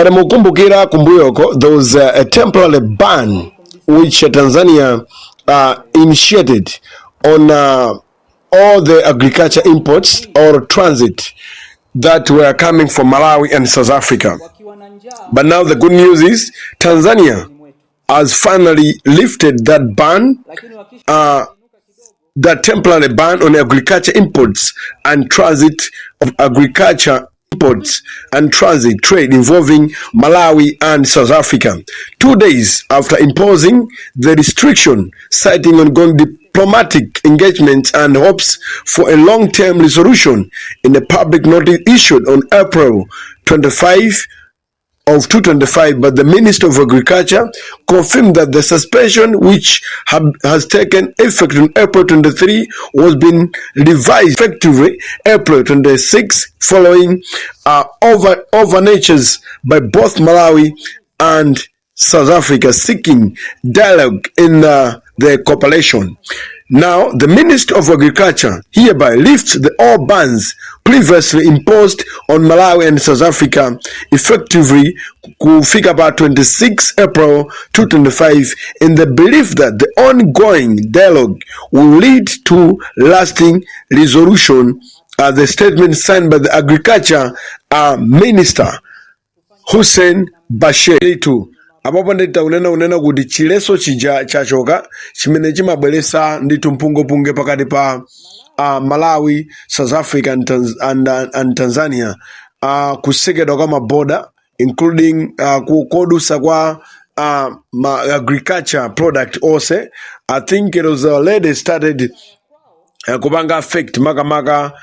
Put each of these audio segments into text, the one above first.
Mukumbukira kumbuyoko, there was a temporary ban which Tanzania initiated on all the agriculture imports or transit that were coming from Malawi and South Africa. But now the good news is Tanzania has finally lifted that ban, that temporary ban on agriculture imports and transit of agriculture imports and transit trade involving Malawi and South Africa. 2 days after imposing the restriction, citing ongoing diplomatic engagements and hopes for a long-term resolution in a public notice issued on April 25 of 2025, but the Minister of Agriculture confirmed that the suspension, which has taken effect on April 23, was being revised effectively April 26, following overtures by both Malawi and South Africa seeking dialogue in the cooperation. Now, the Minister of Agriculture hereby lifts the all bans previously imposed on Malawi and South Africa effectively kufika about 26 April 2025 in the belief that the ongoing dialogue will lead to lasting resolution. The statement signed by the Agriculture Minister Hussein Bashir. Apapo ndita unena kuti chileso chija chachoka chimene chimabweresa nditu mpungopunge pakati pa Malawi, South Africa and Tanzania kusekedwa kwa maboda including kukodusa kwa agriculture product also. I think it was already started kupanga affect maka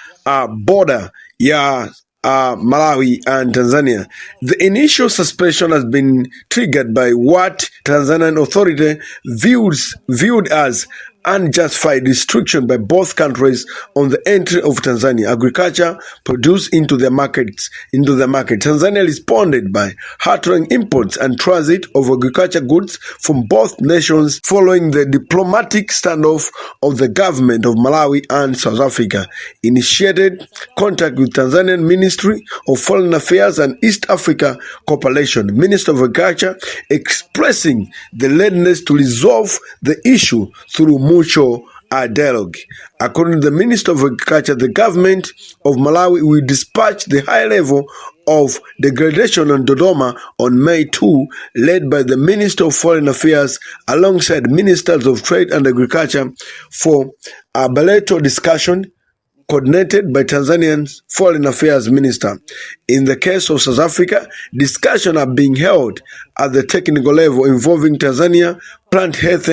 border ya Malawi and Tanzania. The initial suspension has been triggered by what Tanzanian authority viewed as unjustified restriction by both countries on the entry of Tanzania agriculture produce into the market. Tanzania responded by halting imports and transit of agriculture goods from both nations following the diplomatic standoff of the government of Malawi and South Africa. Initiated contact with Tanzanian Ministry of Foreign Affairs and East Africa Cooperation, Minister of Agriculture, expressing the readiness to resolve the issue through mutual dialogue. According to the Minister of Agriculture, the government of Malawi will dispatch the high level of degradation on Dodoma on May 2, led by the Minister of Foreign Affairs alongside Ministers of Trade and Agriculture for a bilateral discussion coordinated by Tanzania's Foreign Affairs Minister. In the case of South Africa, discussions are being held at the technical level involving Tanzania Plant Health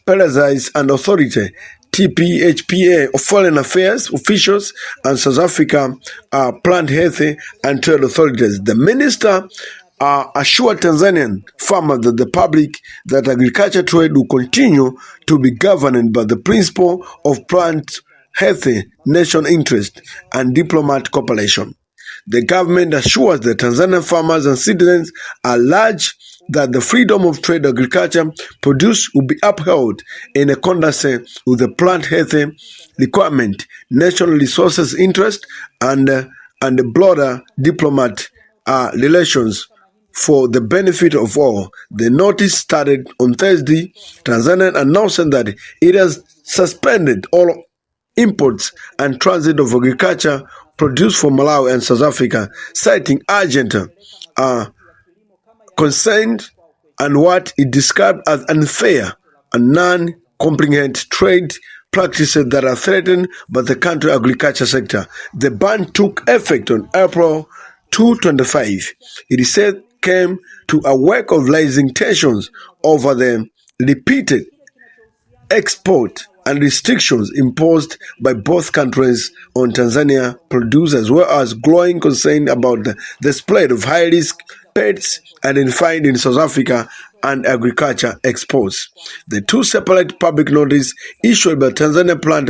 Parasites and Authority, TPHPA, of Foreign Affairs officials, and South Africa Plant Health and Trade authorities. The minister assured Tanzanian farmers that that agriculture trade will continue to be governed by the principle of plant health, nation interest, and diplomatic cooperation. The government assures the Tanzanian farmers and citizens at large that the freedom of trade agriculture produce will be upheld in accordance with the plant health requirement, national resources interest, and the broader diplomatic relations for the benefit of all. The notice started on Thursday. Tanzania announced that it has suspended all imports and transit of agriculture produced from Malawi and South Africa, citing urgent concern and what it described as unfair and non-compliant trade practices that are threatened by the country agriculture sector. The ban took effect on April 2025. It is said came to a wake of rising tensions over the repeated export and restrictions imposed by both countries on Tanzania produce, as well as growing concern about the spread of high-risk pests identified in South Africa and agriculture exports. The two separate public notices issued by Tanzania Plant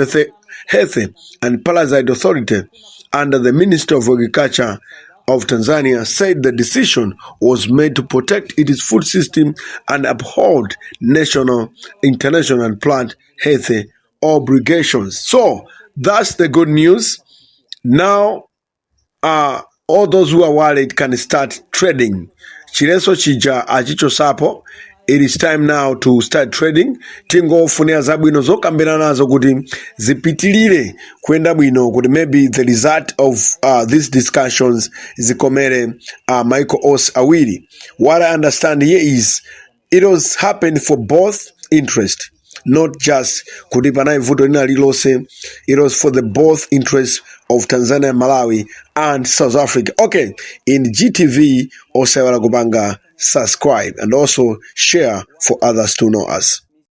Health and Parasite Authority under the Minister of Agriculture of Tanzania said the decision was made to protect its food system and uphold national, international, and plant health obligations. So that's the good news. Now, all those who are worried can start trading. Chileso chija achichosapo. It is time now to start trading. Tingofunira zabwino zokambirana nazo kuti zipitilire kwenda bwino kuti maybe the result of these discussions zikomere Michael Os awiri. What I understand here is it was happened for both interest, not just kuti panai vuto lina lilose. It was for the both interests of Tanzania, Malawi, and South Africa. Okay, in GTV, osewala kubanga, subscribe and also share for others to know us.